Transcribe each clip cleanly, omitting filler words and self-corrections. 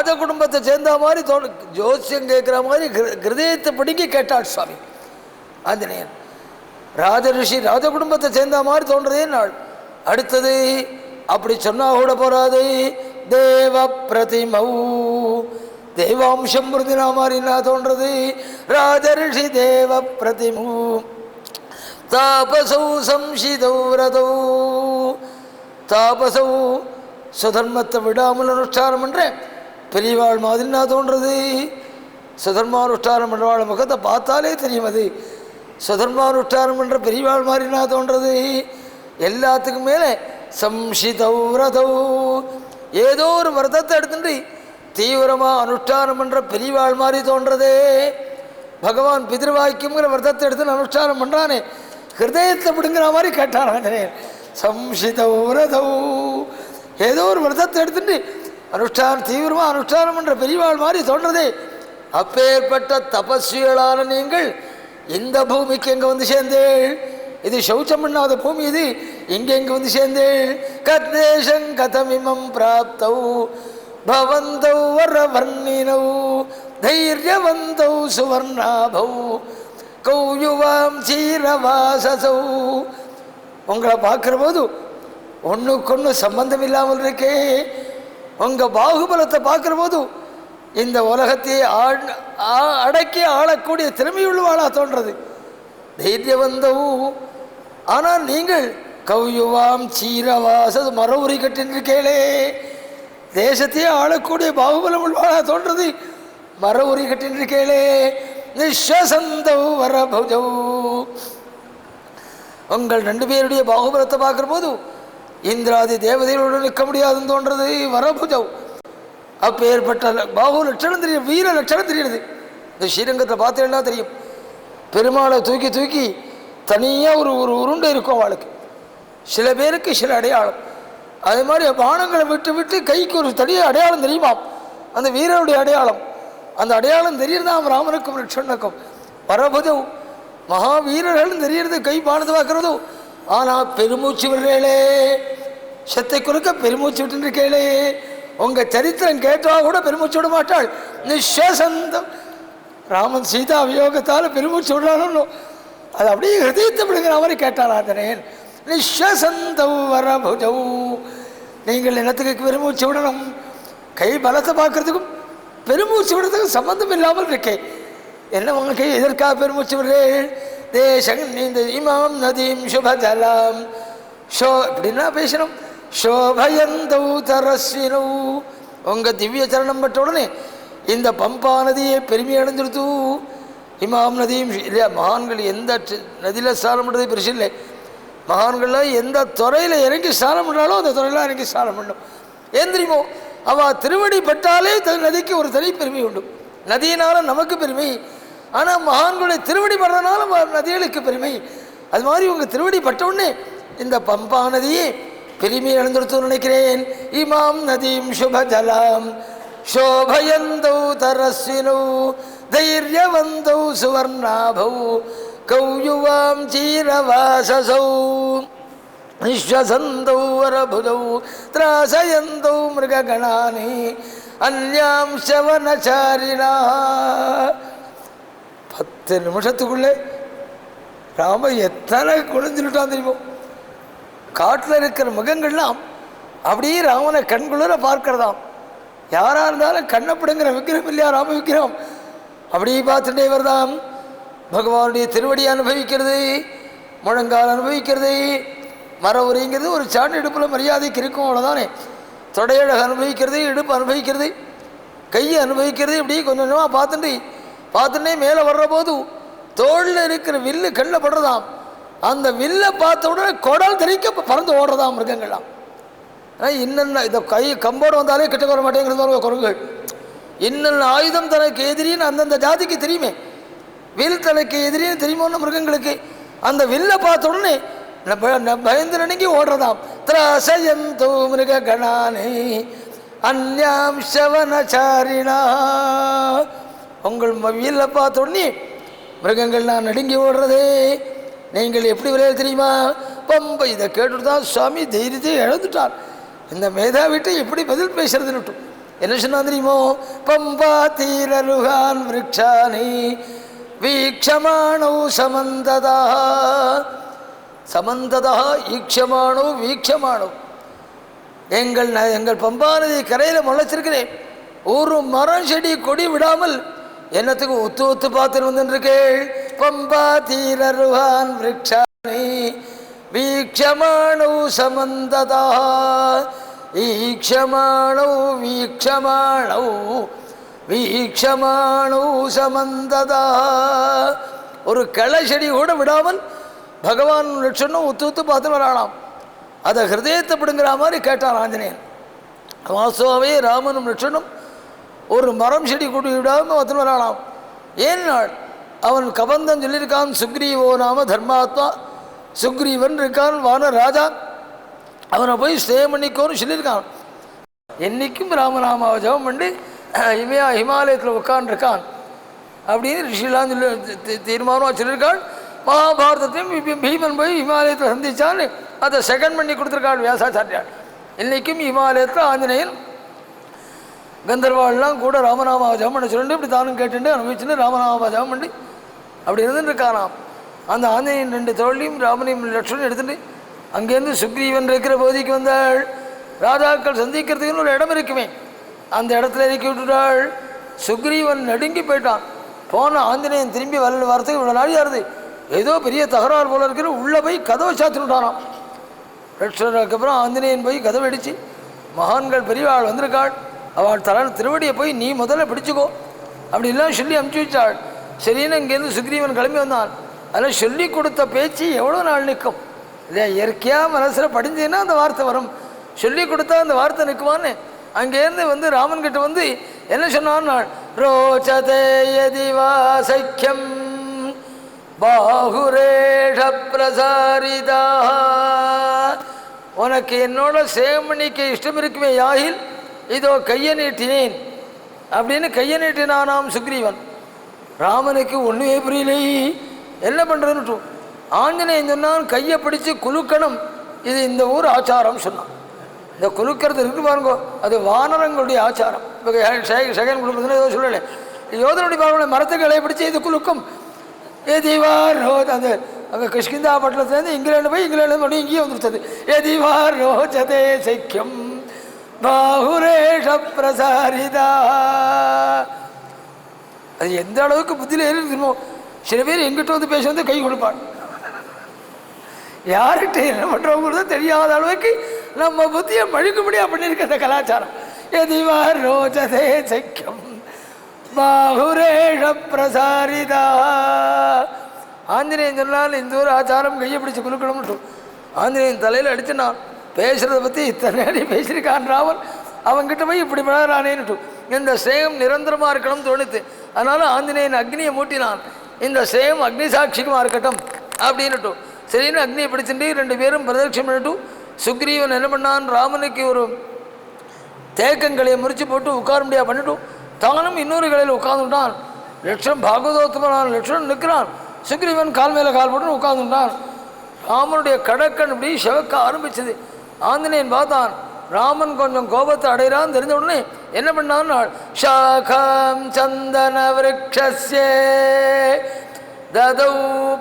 ராஜ குடும்பத்தை சேர்ந்த மாதிரி ஜோசியம் கேட்குற மாதிரி ஹிருதயத்தை பிடிங்கி கேட்டாள் சுவாமி ஆஞ்சநேயன். ராஜ ரிஷி ராஜ குடும்பத்தை சேர்ந்த மாதிரி தோன்றதே நாள். அடுத்தது அப்படி சொன்னா கூட போறாது, தேவ பிரதிமௌ தேவாம்சம் புரிந்தினா மாதிரி என்ன தோன்றது, ராஜ ரிஷி தேவ பிரதிமௌ தாபசௌ சம்சிதௌ ரதௌ தாபசௌ சுதர்மத்தை விடாமல் அனுஷ்டானம் என்ற பெரியவாள் மாதிரி நான் தோன்றது. சுதர்மானுஷ்டானம் என்றவாள் முகத்தை பார்த்தாலே தெரியும் அது சுதர்மானுஷ்டானம் என்ற பெரியவாள் மாதிரி நான் தோன்றது. எல்லாத்துக்கும் மேலே சம்சிதௌ ரதௌ ஏதோ ஒரு விரதத்தை எடுத்துட்டு தீவிரமாக அனுஷ்டானம் என்ற பெரியவாள் மாதிரி தோன்றதே. பகவான் பிதிருவாக்கியங்கிற விரதத்தை எடுத்து அனுஷ்டானம் பண்ணுறானே ஹிருதயத்தை பிடுங்கிற மாதிரி கேட்டானே. சம்சிதௌ ரதௌ ஏதோ ஒரு விரதத்தை எடுத்துட்டு அனுஷ்டானம் தீவிரமாக அனுஷ்டானம் என்ற பெரியவாள் மாதிரி தோன்றதே. அப்பேற்பட்ட தபஸ்விகளான நீங்கள் இந்த பூமிக்கு எங்கே வந்து சேர்ந்தேள்? இது சௌச்சம் பண்ணாத பூமி, இது இங்கே எங்கே வந்து சேர்ந்தேள்? கத்தேஷங் கதமிமம் பிராப்தௌ பவந்தௌ வரவர்ணினௌ தைரியவந்தௌ சுவர்ணாபௌ கௌயுவாம் சீரவாசசௌ. உங்களை பார்க்குற போது ஒன்றுக்கொன்று சம்பந்தம் இல்லாமல் இருக்கே. உங்கள் பாகுபலத்தை பார்க்குற போது இந்த உலகத்தையே அடக்கி ஆளக்கூடிய திறமையுள்ளவாளாக தோன்றது. தைரியவந்தவும். ஆனால் நீங்கள் கௌயுவாம் சீரவாச மர உரி கட்டின்றிருக்கேளே, தேசத்தையே ஆளக்கூடிய பாகுபலம் உள்ளவாளாக தோன்றது. மர உரி கட்டின்றிருக்கேளே. நிஸ்வசந்தௌ வரபுஜௌ. உங்கள் ரெண்டு பேருடைய பாகுபலத்தை பார்க்குற போது இந்திராதி தேவதைகளோடு நிற்க முடியாதுன்னு தோன்றது. வரபுஜௌ அப்போ ஏற்பட்ட பாகு லட்சணம் தெரியும், வீர லட்சணம் தெரியுது. இந்த ஸ்ரீரங்கத்தில் பார்த்தீங்கன்னா தெரியும், பெருமாளை தூக்கி தூக்கி தனியாக ஒரு உருண்டை இருக்கும் அவளுக்கு. சில பேருக்கு சில அடையாளம். அதே மாதிரி பானங்களை விட்டு விட்டு கைக்கு ஒரு தனியாக அடையாளம் தெரியுமா, அந்த வீரனுடைய அடையாளம். அந்த அடையாளம் தெரியுறதான் ராமனுக்கும் லட்சுமணனுக்கும். வரபுஜௌ மகாவீரர்களும் தெரியறது கை பானத்தை பார்க்கறதோ. ஆனால் பெருமூச்சு விடுறேளே, சத்தை குறுக்க பெருமூச்சு விட்டுருக்கேளே. உங்கள் சரித்திரம் கேட்டால் கூட பெருமூச்சு விட மாட்டாள். நிஸ்வசந்தம். ராமன் சீதா வியோகத்தால் பெருமூச்சு விடலான்னு அது அப்படியே ஹிருதயத்தை விடுங்கிற மாதிரி கேட்டாள் ஆஞ்சநேயன். நிஸ்வசந்தௌ வரபுஜௌ. நீங்கள் என்னத்துக்கு பெருமூச்சு விடணும்? கை பலத்தை பார்க்கறதுக்கும் பெருமூச்சு விடுறதுக்கும் சம்பந்தம் இல்லாமல் இருக்கேன். என்ன உங்க கை எதற்காக பெருமூச்சு விடுறேன்? தேசங் நீந்த இமாம் நதீம் சுபஜலாம் ஷோ இப்படின்னா பேசணும். சோபயந்தௌ தரஸ்வினௌ. உங்கள் திவ்ய சரணம் பெற்ற உடனே இந்த பம்பா நதியை பெருமை அடைஞ்சிருத்து. இமாம் நதியும் இல்லையா, மகான்கள் எந்த நதியில் ஸ்நானம் பண்ணுறது பெருசு இல்லை. மகான்களில் எந்த துறையில் இறங்கி ஸ்நானம் பண்ணுறாலும் அந்த துறையில் இறங்கி ஸ்நானம் பண்ணும். ஏன் தெரியுமோ, அவள் திருவடி பட்டாலே நதிக்கு ஒரு தனி பெருமை உண்டு. நதியினால நமக்கு பெருமை, ஆனால் மகான்களுடைய திருவடி படுறதுனால நதிகளுக்கு பெருமை. அது மாதிரி உங்கள் திருவடி பட்டவுடனே இந்த பம்பா நதியை பெருமை இழந்துடுத்து நினைக்கிறேன். இமாம் நதீம் சுபஜலாம் சோபயந்தௌ தரஸ்வினௌ தைரியவந்தௌ சுவர்ணாபௌ கௌயுவாம் சீரவாசசௌ நிஸ்வசந்தௌ வரபுஜௌ த்ராசயந்தௌ மிருககணானி அன்யாம் சவனசாரிணா. 10 நிமிஷத்துக்குள்ளே ராம எத்தனை குழஞ்சிட்டான் தெரியுமோ. காட்டில் இருக்கிற மிருகங்கள்லாம் அப்படியே ராமனை கண்குளிர பார்க்கிறதாம். யாராக இருந்தாலும் கண்ணப்படுங்கிற விக்கிரம் இல்லையா ராம விக்கிரம், அப்படியே பார்த்துட்டே வருதாம். பகவானுடைய திருவடி அனுபவிக்கிறது, முழங்கால் அனுபவிக்கிறது, மர உரைங்கிறது ஒரு சாட்டு இடுப்பில் மரியாதைக்கு இருக்கும், அவ்வளோதானே. தொடையழகு அனுபவிக்கிறது, இடுப்பு அனுபவிக்கிறது, கையை அனுபவிக்கிறது. இப்படி கொஞ்சம் கொஞ்சமாக பார்த்துட்டே மேலே வர்ற போது தோளில் இருக்கிற வில்லு கண்ணில் படுறதாம். அந்த வில்லை பார்த்த உடனே குடல் தெரிக்க பறந்து ஓடுறதாம் மிருகங்கள்லாம். இன்னென்ன இந்த கை கம்போடு வந்தாலே கிட்ட வர மாட்டேங்கிறது குரங்குகள். இன்னென்ன ஆயுதம் தனக்கு எதிரின்னு அந்தந்த ஜாதிக்கு தெரியுமே, வில் தனக்கு எதிரின்னு தெரியுமோன்னு மிருகங்களுக்கு. அந்த வில்லை பார்த்த உடனே பயந்து நடுங்கி ஓடுறதாம். திராசயந்தோ மிருக கணானே அன்யாம் சவனசாரிணா. உங்கள் வில்லை பார்த்த உடனே மிருகங்கள் நான் நடுங்கி ஓடுறதே. நீங்கள் எப்படி விளையாட தெரியுமா? பம்பை. இதை கேட்டுட்டு தான் சுவாமி தைரியத்தை இழந்துட்டார். இந்த மேதாவிட்ட எப்படி பதில் பேசுறதுன்னு என்ன சொன்னா தெரியுமோ? பம்பா தீரருகான் விருட்சானி வீக்ஷமானோ சமந்ததா. சமந்ததா ஈக்ஷமானோ வீக்ஷமானோ. எங்கள் பம்பா நதி கரையில் முளைச்சிருக்கிறேன், ஒரு மரம் செடி கொடி விடாமல் என்னத்துக்கு ஒத்து ஒத்து பார்த்துன்னு வந்துருக்கேள். பம்பா தீரருகான் விருட்சானி வீக்ஷமானோ சமந்ததா ஈக்ஷமானோ வீக்ஷமானோ வீக்ஷமானோ சமந்ததா. ஒரு கிளை செடி கூட விடாமல் பகவான் லட்சணம் ஒத்து ஒத்து பார்த்து வரானாம். அதை ஹிருதயத்தை பிடுங்கிற மாதிரி கேட்டான் ஆஞ்சநேயன். வாசுவாவே ராமனும் லட்சணும் ஒரு மரம் செடி கூட்டி விடாமல் பார்த்து வரானாம். ஏன்னாள் அவன் கபந்தம் சொல்லியிருக்கான், சுக்ரீவோ நாம தர்மாத்மா, சுக்ரீவன் இருக்கான் வான ராஜா, அவனை போய் ஸ்டே பண்ணிக்கோன்னு சொல்லியிருக்கான். என்றைக்கும் ராமநாமாவை ஜபம் பண்ணி ஹிமாலயத்தில் உட்காந்துருக்கான் அப்படின்னு ரிஷிலாம் சொல்லி தீர்மானமாக சொல்லியிருக்காள். மகாபாரதத்தையும் பீமன் போய் ஹிமாலயத்தில் சந்திச்சான்னு அதை செகண்ட் பண்ணி கொடுத்துருக்காள் வியாசாச்சாரியாள். இன்றைக்கும் ஹிமாலயத்தில் ஆஞ்சநேயன் கந்தர்வாள்லாம் கூட ராமநாமாவை ஜபம் பண்ண சொல்லிட்டு இப்படி தானும் கேட்டுட்டு அனுபவிச்சுன்னு ராமநாமாவை ஜபம் பண்ணி அப்படி இருந்துருக்கானாம். அந்த ஆஞ்சநேயன் 2 தோழியும் ராமனையும் லட்சுமணன் எடுத்துட்டு அங்கேருந்து சுக்ரீவன் இருக்கிற பகுதிக்கு வந்தாள். ராஜாக்கள் சந்திக்கிறதுக்குன்னு ஒரு இடம் இருக்குமே, அந்த இடத்துல இறக்கி விட்டுட்டாள். சுக்ரீவன் நடுங்கி போயிட்டான். போன ஆஞ்சநேயன் திரும்பி வரத்துக்கு இவ்வளோ நாள் யாருது, ஏதோ பெரிய தகராறு போல இருக்கிற உள்ளே போய் கதவை சாத்தி விட்டானான். அதுக்கப்புறம் ஆஞ்சநேயன் போய் கதவை அடித்து, மகான்கள் பெரியவாள் வந்திருக்காள், அவள் திருவடியை போய் நீ முதல்ல பிடிச்சிக்கோ அப்படிலாம் சொல்லி அனுப்பிச்சி வச்சாள். சரின்னு இங்கேருந்து சுக்ரீவன் கிளம்பி வந்தான். அதெல்லாம் சொல்லி கொடுத்த பேச்சு எவ்வளோ நாள் நிற்கும் இல்லையா? இயற்கையாக மனசில் படிஞ்சதுன்னா அந்த வார்த்தை வரும். சொல்லி கொடுத்தா அந்த வார்த்தை நிற்குவான்னு அங்கேருந்து ராமன் கிட்ட என்ன சொன்னான்? ரோச்சதே யதி வா சக்கியம் பாகுரேஷ பிரசாரிதா. உனக்கு என்னோட சேமணிக்கு இஷ்டம் இருக்குமே யாகில் இதோ கையை நீட்டினேன் அப்படின்னு கையை நீட்டினானாம் சுக்ரீவன். ராமனுக்கு ஒன்றுமே புரியலை, என்ன பண்ணுறதுன்னு. ஆஞ்சநேயன் சொன்னான் கையை பிடிச்சு குலுக்கணும், இது இந்த ஊர் ஆச்சாரம் சொன்னான். இந்த குலுக்கிறது இருக்கு பாருங்கோ, அது வானரங்களுடைய ஆச்சாரம். இப்போ செகண்ட் குலுக்குறதுன்னு ஏதோ சொல்லலை, யோதனுடைய பாருங்க மரத்துக்கு இலையை பிடிச்சி இது குலுக்கும். ஏ தீவார் ரோஜ் அந்த அங்கே கிஷ்கிந்தா பட்டணத்துலேருந்து இங்கிலாந்து போய் இங்கிலாந்து மறுபடியும் இங்கேயே வந்துருச்சது. ஏ தீவார் ரோஜதே சைக்கியம் பாகுரேஷ பிரசாரிதா. அது எந்த அளவுக்கு புத்தியில் ஏறிடுமோ. சில பேர் எங்கிட்ட பேச கை கொடுப்பாள், யார்கிட்ட என்ன பண்ணுறவங்க தெரியாத அளவுக்கு நம்ம புத்தியை மழுக்கும்படியாக பண்ணியிருக்க அந்த கலாச்சாரம். எதிவார் ரோஜதே சைக்கியம் பாகுரேஷ பிரசாரிதா. ஆஞ்சநேயன் சொன்னால் இந்த ஒரு ஆச்சாரம் கையை பிடிச்சி குலுக்கணும்னு ஆஞ்சநேயன் தலையில் அடிச்சுனான். பேசுகிறத பற்றி இத்தனை அடி பேசியிருக்கான் ராவன், அவன்கிட்ட போய் இப்படி பழகிறானேன்னுட்டு இந்த சேகம் நிரந்தரமாக இருக்கணும்னு தோணுது. அதனால் ஆஞ்சநேயன் அக்னியை மூட்டினான், இந்த சேகம் அக்னி சாட்சிகமாக இருக்கட்டும் அப்படின்னுட்டு. சரின்னு அக்னியை பிடிச்சிட்டு 2 பேரும் பிரதட்சம் பண்ணிட்டு சுக்ரீவன் என்ன பண்ணான், ராமனுக்கு ஒரு தேக்கங்களையை முறிச்சு போட்டு உட்கார முடியாது பண்ணிட்டும் தானும் இன்னொரு கலையில் உட்காந்துட்டான். லட்சம் பாகவதோத்தமனான் லட்சம் நிற்கிறான், சுக்ரீவன் கால் மேலே கால் போட்டு உட்காந்துட்டான். ராமனுடைய கடக்கன் இப்படி செவக்க ஆரம்பிச்சது. ஆஞ்சநேயன் பார்த்தான், ராமன் கொஞ்சம் கோபத்தை அடைகிறான்னு தெரிஞ்ச உடனே என்ன பண்ணான், ஷாகம் சந்தன விருக்ஷஸ்ய ததௌ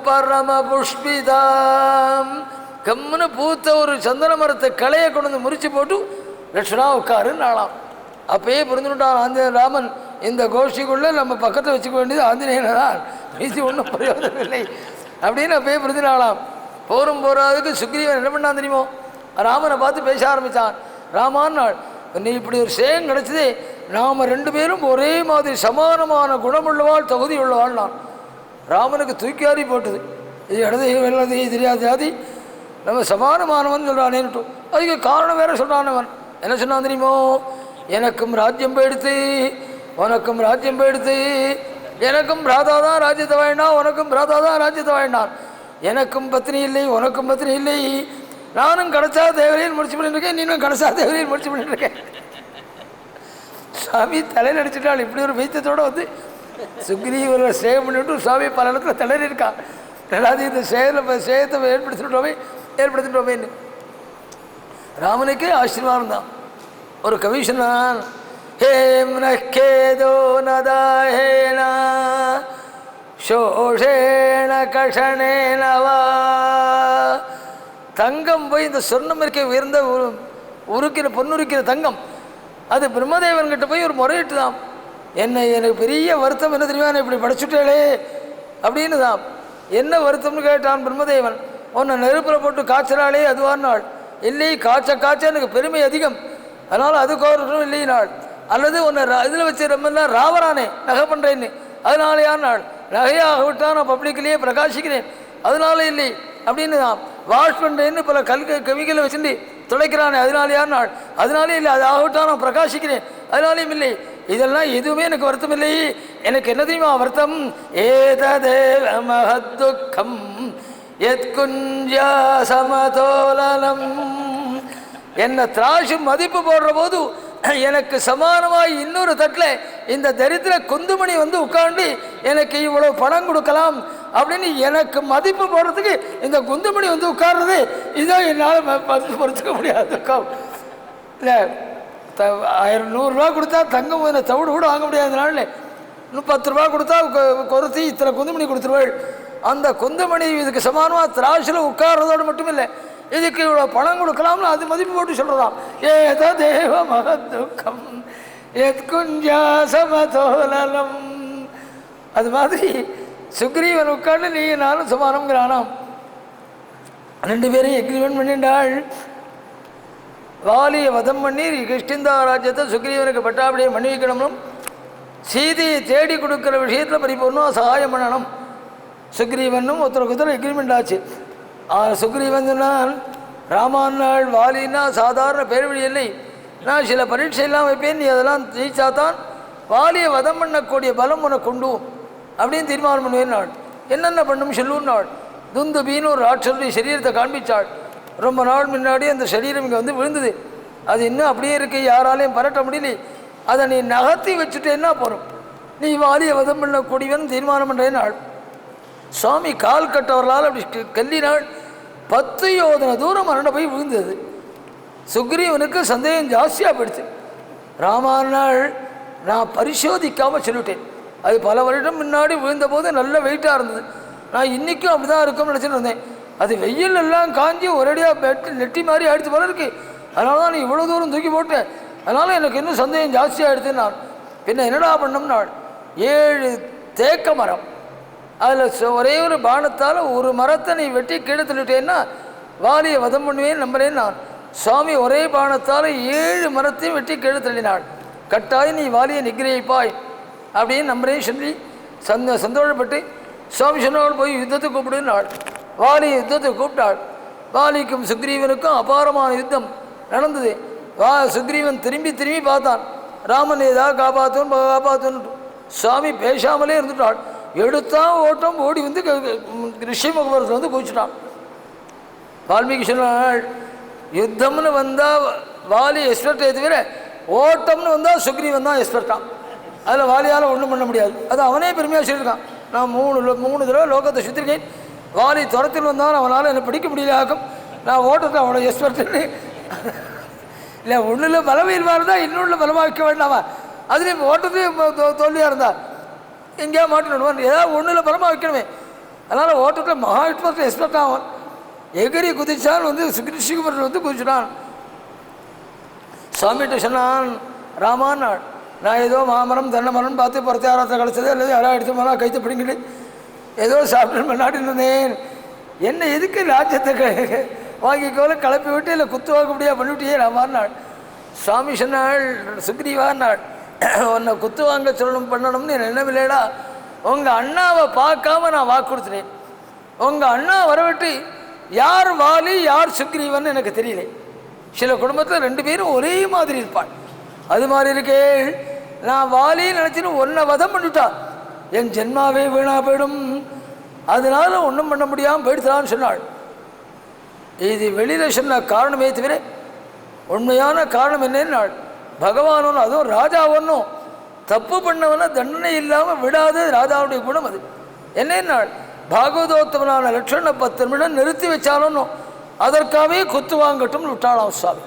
பரம புஷ்பிதாம். கம்முன்னு பூத்த ஒரு சந்தன மரத்தை களையை கொண்டு வந்து முறிச்சு போட்டு லட்சுமணா உட்காருன்னு ஆளாம். அப்பயே புரிஞ்சுட்டான் ஆஞ்சநேயன் ராமன், இந்த கோஷ்டிக்குள்ளே நம்ம பக்கத்தில் வச்சுக்க வேண்டியது ஆஞ்சநேயனை தான், மீதி ஒன்றும் பிரயோஜனம் இல்லை அப்படின்னு அப்பயே புரிஞ்சுனாலாம். போராதுக்கு சுக்ரீவன் என்ன பண்ணான் தெரியுமோ, ராமனை பார்த்து பேச ஆரம்பித்தான். ராமான் நாள் நீ இப்படி ஒரு சேகம் கிடச்சிதே, நாம் 2 பேரும் ஒரே மாதிரி சமானமான குணமுள்ளவாள் தகுதி உள்ளவாள். நான் ராமனுக்கு தூக்கியாரி போட்டது, இது இடது வெள்ளது தெரியாத ஜாதி, நம்ம சமானமானவன் சொல்கிறானேன்ட்டு. அதுக்கு காரணம் வேறு சொல்கிறானவன். என்ன சொன்னான் தெரியுமோ, எனக்கும் ராஜ்யம் போயிடுத்து உனக்கும் ராஜ்யம் போயிடுத்து, எனக்கும் பிராதா தான் ராஜ்யத்தை வேண்டாம் உனக்கும் பிராதா தான் ராஜ்யத்தை வேண்டாம், எனக்கும் பத்னி இல்லை உனக்கும் பத்னி இல்லை, நானும் கடைசா தேவரையில் முடிச்சு பண்ணிட்டுருக்கேன் நீனும் கடைசா தேவரையில் முடிச்சு பண்ணிட்டுருக்கேன். சுவாமி தலையில் அடிச்சுட்டாள். இப்படி ஒரு வைத்தியத்தோடு சுக்ரீவரை சேவம் பண்ணிவிட்டு சுவாமி பல இடத்துல திளறி இருக்கான். எல்லாத்தையும் இந்த சேகத்தை ஏற்படுத்திட்டோமேன்னு ராமனுக்கே ஆசீர்வாதம் தான். ஒரு கவிஷனான் ஹேம்னேதோ நதாஹேன சோஷேண கஷணேனவா. தங்கம் போய் இந்த சொர்ணம் இருக்க உயர்ந்த உருக்கிற பொண்ணுருக்கிற தங்கம் அது பிரம்மதேவன்கிட்ட போய் ஒரு முறையிட்டு தான், எனக்கு பெரிய வருத்தம் என்ன தெரியுமா, நான் இப்படி படைச்சுட்டேளே அப்படின்னு தான். என்ன வருத்தம்னு கேட்டான் பிரம்மதேவன். உன்னை நெருப்பில் போட்டு காய்ச்சலாளே அதுவான் நாள். இல்லை, காய்ச்ச எனக்கு பெருமை அதிகம், அதனால் அது கோரட்டும் இல்லை நாள். அல்லது உன்னை இதில் வச்சு ரொம்ப ராவரானே நகை பண்ணுறேன்னு, அதனாலேயான் நாள். நகையாக விட்டால் நான் பப்ளிக்லேயே பிரகாசிக்கிறேன், அதனால இல்லை அப்படின்னு தான். வாஷ் பண்ணுறேன்னு பல கெமிக்கலை வச்சுட்டு துடைக்கிறானே, அதனாலேயான் நாள். அதனாலே இல்லை, அது ஆகவிட்டால் நான் பிரகாசிக்கிறேன், அதனாலேயும் இல்லை. இதெல்லாம் எதுவுமே எனக்கு வருத்தம் இல்லை. எனக்கு என்ன தெரியுமா வருத்தம், ஏததேவ மஹத்துக்கம் எத் குஞ்சா சமதோலனம். என்ன திராட்சை மதிப்பு போடுற போது எனக்கு சமானமாய் இன்னொரு தட்டில் இந்த தரித்திர குந்துமணி வந்து உட்காந்து எனக்கு இவ்வளவு பணம் கொடுக்கலாம் அப்படின்னு எனக்கு மதிப்பு போடுறதுக்கு இந்த குந்துமணி வந்து உட்கார்றது, இதான் என்னால் மதிப்பு பொறுத்துக்க முடியாது. இல்லை, 100 கொடுத்தா தங்கம் தவிடு கூட வாங்க முடியாத நாள். இன்னும் 10 ரூபா கொடுத்தா கொறுத்தி இத்தனை குந்துமணி கொடுத்துருவாள். அந்த குந்துமணி இதுக்கு சமானமாக திராட்சையில் உட்கார்றதோடு மட்டும் இல்லை, இதுக்கு இவ்வளோ பணம் கொடுக்கலாம்னு அது மதிப்பு போட்டு சொல்கிறதாம். ஏதோ தேவ மகத்துக்கம் எத் குஞ்சா சமதோலனம். அது மாதிரி சுக்ரீவன் உட்காந்து நீ நானும் சமானம்ங்கிறானாம். 2 பேரையும் எக்ரிமெண்ட் பண்ணிண்டாள். வாலியை வதம் பண்ணி கிஷ்கிந்தா ராஜ்யத்தை சுக்ரீவனுக்கு பட்டாபடியை பண்ணி வைக்கணும். சீதையை தேடி கொடுக்குற விஷயத்தில் பரிபூர்ணமாக சகாயம் பண்ணணும். சுக்ரீவனும் ஒருத்தருக்கு எக்ரிமெண்ட் ஆச்சு. சுக்ரீவன் சொன்னான், ராமான்னாள் வாலின்னா சாதாரண பேர்வழி இல்லை, நான் சில பரீட்சையெல்லாம் வைப்பேன், நீ அதெல்லாம் ஜெயிச்சாதான் வாலியை வதம் பண்ணக்கூடிய பலம் உனக்கு உண்டு அப்படின்னு தீர்மானம் பண்ணுவேன். நாள் என்னென்ன பண்ணும் சொல்லுன்னு நாள் துந்துபின்னு ஒரு ராட்சருடைய சரீரத்தை காண்பிச்சாள். ரொம்ப நாள் முன்னாடி அந்த சரீரம் இங்கே வந்து விழுந்தது, அது இன்னும் அப்படியே இருக்கு, யாராலையும் பரட்ட முடியல. அதை நீ நகர்த்தி வச்சுட்டேன்னா போகிறோம், நீ வாலியை வதம் பண்ணக்கூடியவன் தீர்மானம் பண்ணுறேன். நாள் சுவாமி கால் கட்டவர்களால் அப்படி கல்லினாள். 10 யோஜனை தூரம் மரண போய் விழுந்தது. சுக்ரீவனுக்கு சந்தேகம் ஜாஸ்தியாக போயிடுச்சு. ராமாநாள் நான் பரிசோதிக்காமல் சொல்லிவிட்டேன், அது பல வருடம் முன்னாடி விழுந்தபோது நல்ல வெயிட்டாக இருந்தது, நான் இன்றைக்கும் அப்படி தான் இருக்கும்னு நினச்சிட்டு இருந்தேன். அது வெயில் எல்லாம் காஞ்சி ஒரேடியாக நெட்டி மாதிரி ஆயிடுச்சு போல இருக்கு, அதனால தான் நீ இவ்வளோ தூரம் தூக்கி போட்டேன், அதனால் எனக்கு இன்னும் சந்தேகம் ஜாஸ்தியாக எடுத்தேன். நான் பின்ன என்னடா பண்ணோம்னா 7 தேக்க மரம், அதில் ஒரே ஒரு பானத்தால் ஒரு மரத்தை நீ வெட்டி கீழே தள்ளிட்டேன்னா வாலியை வதம் பண்ணுவேன்னு நம்புறேன். நான் சுவாமி ஒரே பானத்தால் 7 மரத்தையும் வெட்டி கீழே தள்ளினாள். கட்டாயம் நீ வாலியை நிகிரகிப்பாய் அப்படின்னு நம்புறேன் சொல்லி சந்தோஷப்பட்டு சுவாமி சொன்னவள் போய் யுத்தத்துக்கு கூப்பிடுனாள். வாலி யுத்தத்துக்கு கூப்பிட்டாள். வாலிக்கும் சுக்ரீவனுக்கும் அபாரமான யுத்தம் நடந்தது. சுக்ரீவன் திரும்பி திரும்பி பார்த்தான், ராமன் ஏதாவது காப்பாற்றோன்னு சுவாமி பேசாமலே இருந்துட்டாள். எடுத்தான் ஓட்டம் ஓடி வந்து ரிஷிமுகபுரத்தில் வந்து குதிச்சுட்டான். வால்மீகி சொன்னாள், யுத்தம்னு வந்தால் வாலி எக்ஸ்பர்ட்டே தவிர ஓட்டம்னு வந்தால் சுக்ரீவன் தான் எக்ஸ்பர்ட்டான். அதில் வாலியால் ஒன்றும் பண்ண முடியாது. அது அவனே பெருமையாக சொல்லியிருக்கான், நான் 3 தடவை லோகத்தை சுற்றிருக்கேன், வாலி துரத்தில் வந்தாலும் அவனால் என்னை பிடிக்க முடியல ஆகும், நான் ஓட்டத்தை அவனை எக்ஸ்பர்ட்டுன்னு. இல்லை, ஒன்றில் பலவீனமாக இருந்தால் இன்னொன்று பலமாக வைக்க வேண்டாமா, அதுலேயும் ஓட்டத்தையும் தோல்வியாக இருந்தால் எங்கேயா மாட்டினுடுவான், ஏதாவது ஒன்றில் பலமாக வைக்கணுமே. அதனால் ஓட்டத்தில் மகா எக்ஸ்பர்ட் ஆவான். எகிரி குதிச்சான் வந்து ரிஷிகுமரன் வந்து குதிச்சுட்டான். சுவாமிகிட்ட சொன்னான், ராமான் நான் ஏதோ மாமரம் தென்னை மரம் பார்த்து பிரச்சாரத்தை கிடச்சது அல்லது யாராவது எடுத்து போனால் கைத்து பிடிங்கிட்டு ஏதோ சாப்பிட்டு முன்னாடி இருந்தேன், என்ன எதுக்கு ராஜ்யத்தை வாங்கிக்கோல கிளப்பி விட்டு இல்லை குத்து வாங்க முடியாது பண்ணிவிட்டியே ராமான். சுவாமி சொன்னாள், சுக்ரீவான்னாள், உன்னை குத்து வாங்க சொல்லணும் பண்ணணும்னு என்னமில்லைடா, உங்கள் அண்ணாவை பார்க்காம நான் வாக்கு கொடுத்துனேன், உங்கள் அண்ணா வரவிட்டு யார் வாலி யார் சுக்ரீவன் எனக்கு தெரியல. சில குடும்பத்தில் 2 பேரும் ஒரே மாதிரி இருப்பாள், அது மாதிரி இருக்கே, நான் வாலின்னு நினச்சின்னு ஒன்றை வதம் பண்ணிவிட்டா என் ஜென்மாவே வீணாக போயிடும், அதனால ஒன்றும் பண்ண முடியாமல் போயிடுத்தான்னு சொன்னாள். இது வெளியில் சொன்ன காரணமே தவிர உண்மையான காரணம் என்னன்னாள், பகவான் ஒன்றும் அதுவும் ராஜா ஒன்றும் தப்பு பண்ணவன தண்டனை இல்லாமல் விடாது ராஜாவுடைய குணம். அது என்னன்னாள், பாகவதோத்தமனான லட்சண 10 நிமிடம் நிறுத்தி வச்சாலும் அதற்காகவே குத்து வாங்கட்டும் விட்டாளாம் சுவாமி.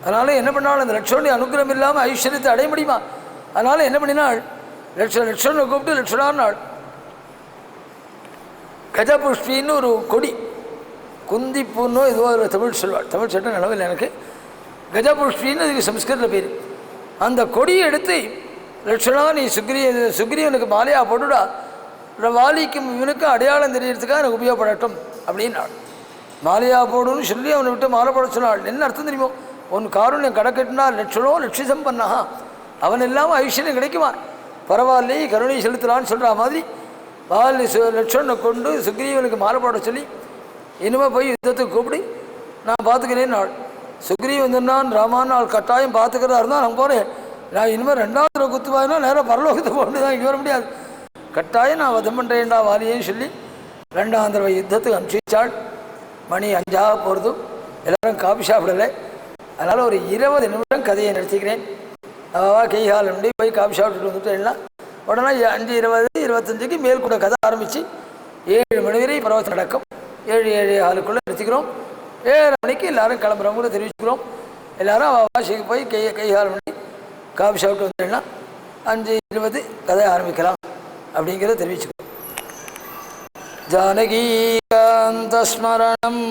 அதனால் என்ன பண்ணாலும் அந்த லட்சுமணி அனுகிரகம் இல்லாமல் ஐஸ்வர்யத்தை அடைய முடியுமா? அதனால் என்ன பண்ணினாள், லட்சுமணனை கூப்பிட்டு லட்சுமணான்னாள். கஜபுஷ்பின்னு ஒரு கொடி, குந்திப்பூன்னோ ஏதோ ஒரு தமிழ் சொல்வாள், தமிழ் சட்டம் நிலவில் எனக்கு. கஜபுஷ்பின்னு அதுக்கு சம்ஸ்கிருதத்தில் பேர். அந்த கொடியை எடுத்து லட்சுமணா நீ சுக்ரீவனுக்கு மாலையாக போட்டுடா, வாலிக்கும் இவனுக்கும் அடையாளம் தெரியறதுக்காக எனக்கு உபயோகப்படட்டும் அப்படின்னாள். மாலையாக போடுன்னு சொல்லி அவனை விட்டு மாலை போட சொன்னாள். என்ன அர்த்தம் தெரியுமோ, உன் காருண்யம் கடக்கட்டுனா லட்சணோ லட்சிசம் பண்ணா, அவன் இல்லாமல் ஐஸ்வர்யம் கிடைக்குமா, பரவாயில்லையே கருணை செலுத்தலான்னு சொல்கிற மாதிரி வாலி லட்சணனை கொண்டு சுக்ரீவனுக்கு மாலை போட சொல்லி இனிமேல் போய் யுத்தத்துக்கு கூப்பிடு, நான் பார்த்துக்கிறேன் நாள். சுக்ரீவன் சொன்னான், ராமான் நாள் கட்டாயம் பார்த்துக்கிறதா இருந்தால் நான் போகிறேன், நான் இனிமேல் 2வது தடவை குத்துவாயினா நேராக பரலோகத்தை போட்டு தான் இங்கே வர முடியாது, கட்டாயம் நான் வதம் பண்ணுறேன்டா வாலியேன்னு சொல்லி 2வது தடவை யுத்தத்துக்கு அனுப்பிச்சாள். மணி 5 போகிறதும் எல்லோரும் காபி சாப்பிடலை. அதனால் ஒரு 20 நிமிடம் கதையை நிறுத்திக்கிறேன். கைகால் நம்பி போய் காபி சாப்பிட்டுட்டு வந்துட்டு எல்லாம் உடனே 5, 20, 25க்கு மேல் கூட கதை ஆரம்பித்து 7 மணி வரை பரவசம் நடக்கும். 7, 7:15 நிறுத்திக்கிறோம். 7 மணிக்கு எல்லோரும் கிளம்புறவங்க தெரிவிச்சுக்கிறோம். எல்லோரும் வாசிக்கு போய் கைகால் பண்ணி காபி சாப்பிட்டு வந்துடலாம். 5:20 கதை ஆரம்பிக்கலாம் அப்படிங்கிறத தெரிவிச்சுக்கிறோம். ஜானகீகாந்த ஸ்மரணம்